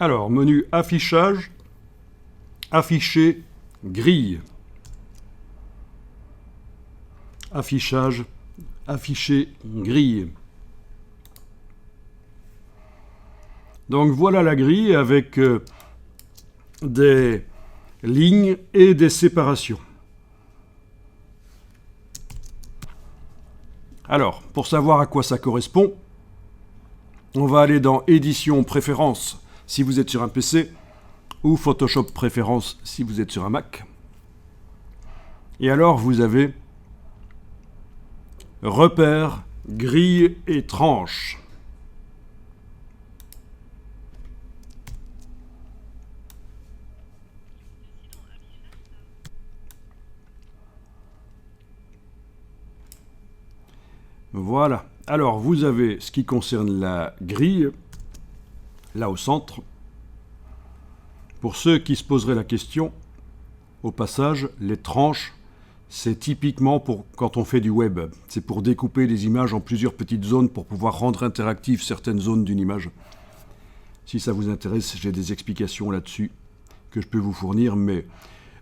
Alors, menu affichage, afficher grille. Affichage, afficher grille. Donc voilà la grille avec des lignes et des séparations. Alors, pour savoir à quoi ça correspond, on va aller dans Édition Préférences si vous êtes sur un PC ou Photoshop Préférences si vous êtes sur un Mac. Et alors vous avez Repères, grille et tranches. Voilà. Alors, vous avez ce qui concerne la grille, là au centre. Pour ceux qui se poseraient la question, au passage, les tranches, c'est typiquement pour quand on fait du web. C'est pour découper les images en plusieurs petites zones pour pouvoir rendre interactives certaines zones d'une image. Si ça vous intéresse, j'ai des explications là-dessus que je peux vous fournir, mais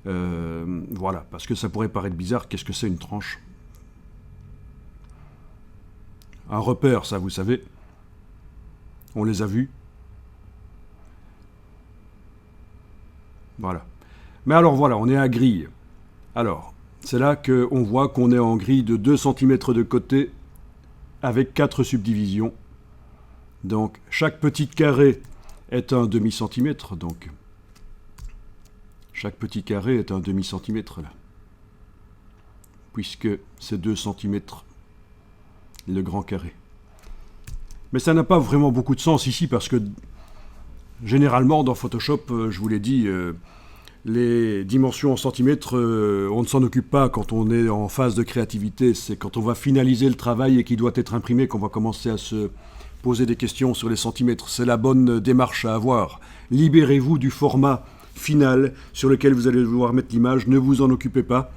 voilà, parce que ça pourrait paraître bizarre, qu'est-ce que c'est une tranche ? Un repère, ça vous savez, on les a vus. Voilà. Mais alors voilà, on est à grille. Alors, c'est là qu'on voit qu'on est en grille de 2 cm de côté avec 4 subdivisions. Donc, chaque petit carré est un demi-centimètre, donc chaque petit carré est un demi-centimètre là. Puisque c'est 2 cm le grand carré. Mais ça n'a pas vraiment beaucoup de sens ici parce que généralement dans Photoshop, je vous l'ai dit, les dimensions en centimètres, on ne s'en occupe pas quand on est en phase de créativité. C'est quand on va finaliser le travail et qu'il doit être imprimé qu'on va commencer à se poser des questions sur les centimètres. C'est la bonne démarche à avoir. Libérez-vous du format final sur lequel vous allez devoir mettre l'image. Ne vous en occupez pas.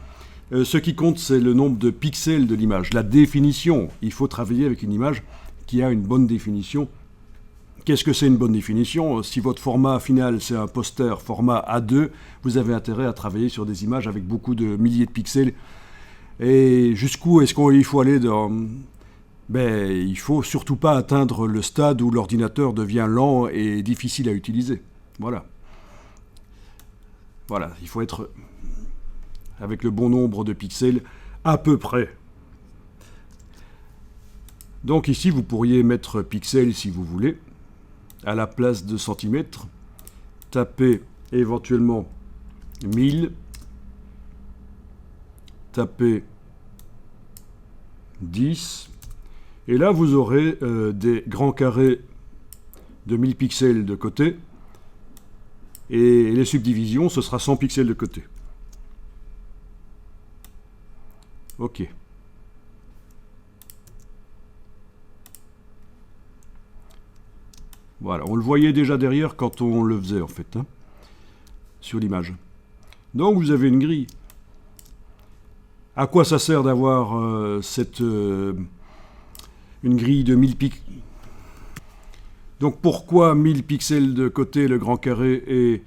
Ce qui compte, c'est le nombre de pixels de l'image, la définition. Il faut travailler avec une image qui a une bonne définition. Qu'est-ce que c'est une bonne définition ? Si votre format final, c'est un poster format A2, vous avez intérêt à travailler sur des images avec beaucoup de milliers de pixels. Et jusqu'où est-ce qu'il faut aller dans... il ne faut surtout pas atteindre le stade où l'ordinateur devient lent et difficile à utiliser. Voilà. Voilà, il faut être avec le bon nombre de pixels à peu près. Donc ici, vous pourriez mettre pixels si vous voulez. À la place de centimètres, tapez éventuellement 1000, tapez 10, et là vous aurez des grands carrés de 1000 pixels de côté, et les subdivisions, ce sera 100 pixels de côté. Ok. Voilà, on le voyait déjà derrière quand on le faisait en fait, hein, sur l'image. Donc vous avez une grille. À quoi ça sert d'avoir une grille de 1000 pixels ? Donc pourquoi 1000 pixels de côté, le grand carré, et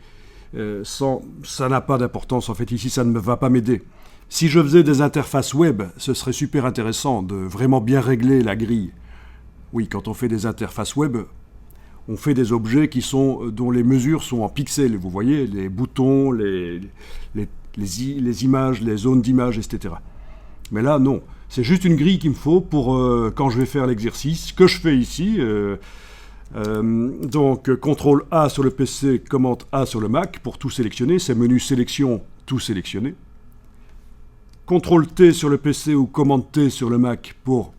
ça n'a pas d'importance en fait, ici ça ne va pas m'aider. Si je faisais des interfaces web, ce serait super intéressant de vraiment bien régler la grille. Oui, quand on fait des interfaces web, on fait des objets dont les mesures sont en pixels. Vous voyez, les boutons, les images, les zones d'image, etc. Mais là, non. C'est juste une grille qu'il me faut pour quand je vais faire l'exercice, que je fais ici. Donc, CTRL A sur le PC, commande A sur le Mac pour tout sélectionner. C'est menu sélection, tout sélectionner. CTRL T sur le PC ou commande T sur le Mac pour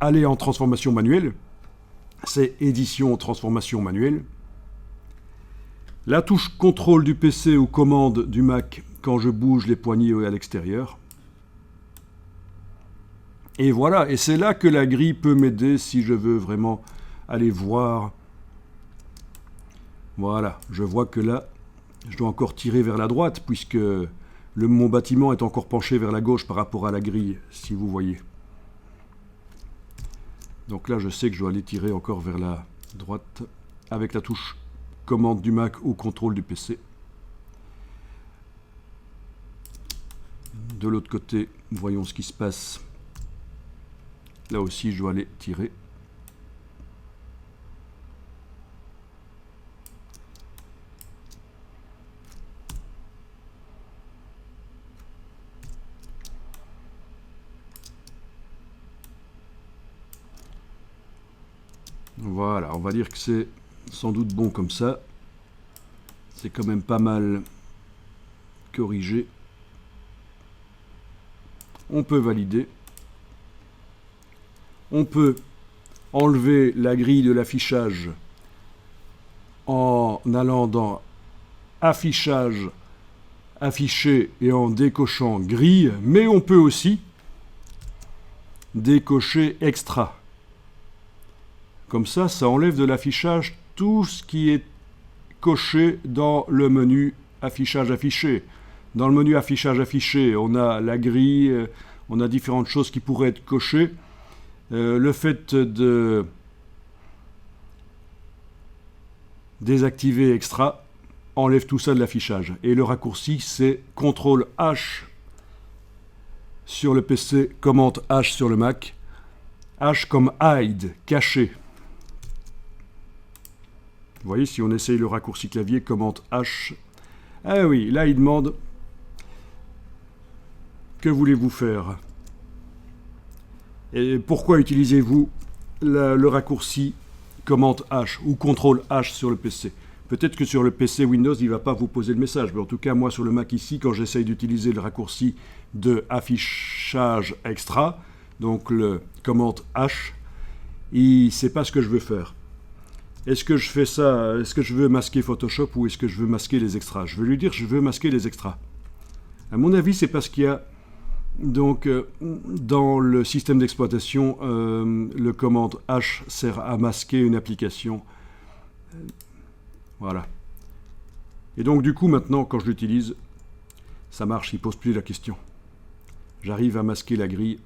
aller en transformation manuelle. C'est édition, transformation manuelle. La touche contrôle du PC ou commande du Mac quand je bouge les poignées à l'extérieur. Et voilà, et c'est là que la grille peut m'aider si je veux vraiment aller voir. Voilà, je vois que là, je dois encore tirer vers la droite puisque mon bâtiment est encore penché vers la gauche par rapport à la grille, si vous voyez. Donc là, je sais que je dois aller tirer encore vers la droite avec la touche commande du Mac ou contrôle du PC. De l'autre côté, voyons ce qui se passe. Là aussi, je dois aller tirer. Voilà, on va dire que c'est sans doute bon comme ça. C'est quand même pas mal corrigé. On peut valider. On peut enlever la grille de l'affichage en allant dans Affichage, Afficher et en décochant grille, mais on peut aussi décocher Extra. Comme ça, ça enlève de l'affichage tout ce qui est coché dans le menu Affichage affiché. Dans le menu Affichage affiché, on a la grille, on a différentes choses qui pourraient être cochées. Le fait de désactiver Extra enlève tout ça de l'affichage. Et le raccourci, c'est CTRL H sur le PC, commande H sur le Mac. H comme hide, caché. Vous voyez, si on essaye le raccourci clavier, commande H. Ah oui, là, il demande que voulez-vous faire? Et pourquoi utilisez-vous le raccourci commande H ou CTRL H sur le PC? Peut-être que sur le PC Windows, il ne va pas vous poser le message. Mais en tout cas, moi, sur le Mac ici, quand j'essaye d'utiliser le raccourci de affichage extra, donc le commande H, il ne sait pas ce que je veux faire. Est-ce que je fais ça, est-ce que je veux masquer Photoshop ou est-ce que je veux masquer les extras? Je vais lui dire je veux masquer les extras. À mon avis, c'est parce qu'il y a donc dans le système d'exploitation, le commande H sert à masquer une application. Voilà. Et donc du coup, maintenant, quand je l'utilise, ça marche, il ne pose plus la question. J'arrive à masquer la grille.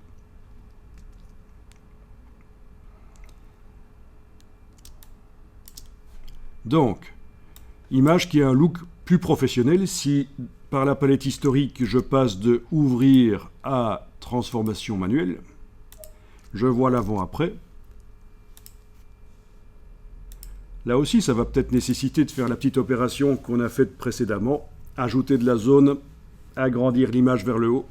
Donc, image qui a un look plus professionnel. Si par la palette historique, je passe de ouvrir à transformation manuelle, je vois l'avant-après. Là aussi, ça va peut-être nécessiter de faire la petite opération qu'on a faite précédemment, ajouter de la zone, agrandir l'image vers le haut.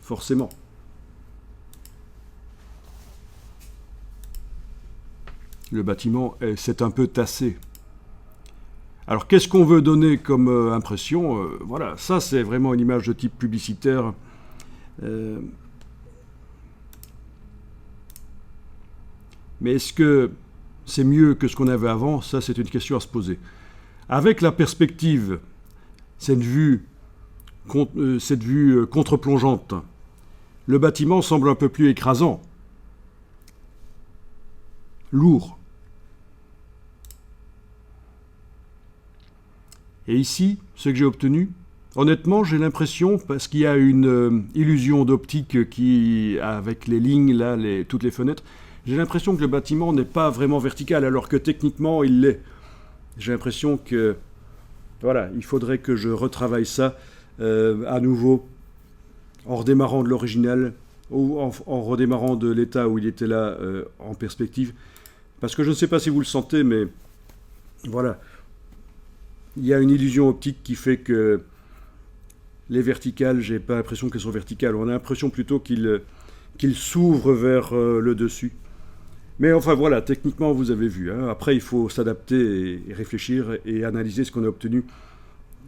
Forcément. Le bâtiment s'est un peu tassé. Alors, qu'est-ce qu'on veut donner comme impression? Voilà, ça, c'est vraiment une image de type publicitaire. Mais est-ce que c'est mieux que ce qu'on avait avant? Ça, c'est une question à se poser. Avec la perspective, cette vue contre-plongeante, le bâtiment semble un peu plus écrasant, lourd. Et ici, ce que j'ai obtenu, honnêtement, j'ai l'impression, parce qu'il y a une illusion d'optique qui, avec les lignes, là, toutes les fenêtres, j'ai l'impression que le bâtiment n'est pas vraiment vertical, alors que techniquement, il l'est. J'ai l'impression que, voilà, il faudrait que je retravaille ça à nouveau, en redémarrant de l'original, ou en redémarrant de l'état où il était là, en perspective. Parce que je ne sais pas si vous le sentez, mais voilà. Il y a une illusion optique qui fait que les verticales, j'ai pas l'impression qu'elles sont verticales. On a l'impression plutôt qu'ils s'ouvrent vers le dessus. Mais enfin voilà, techniquement vous avez vu. Hein. Après il faut s'adapter et réfléchir et analyser ce qu'on a obtenu.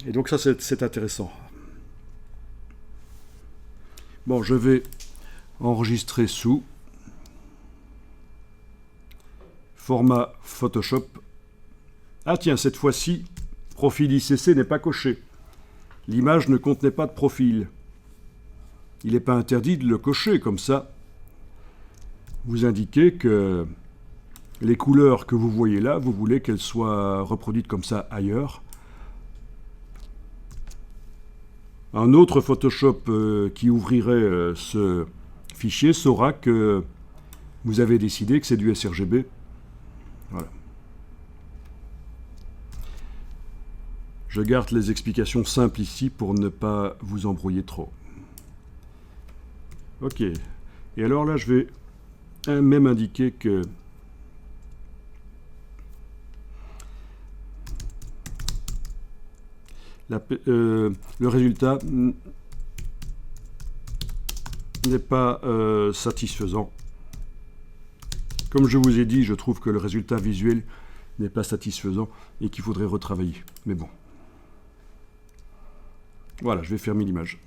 Et donc ça c'est intéressant. Bon, je vais enregistrer sous format Photoshop. Ah tiens, cette fois-ci, profil ICC n'est pas coché. L'image ne contenait pas de profil. Il n'est pas interdit de le cocher comme ça. Vous indiquez que les couleurs que vous voyez là, vous voulez qu'elles soient reproduites comme ça ailleurs. Un autre Photoshop qui ouvrirait ce fichier saura que vous avez décidé que c'est du sRGB Voilà. Je garde les explications simples ici pour ne pas vous embrouiller trop. Ok. Et alors là, je vais même indiquer que le résultat n'est pas satisfaisant. Comme je vous ai dit, je trouve que le résultat visuel n'est pas satisfaisant et qu'il faudrait retravailler. Mais bon. Voilà, je vais fermer l'image.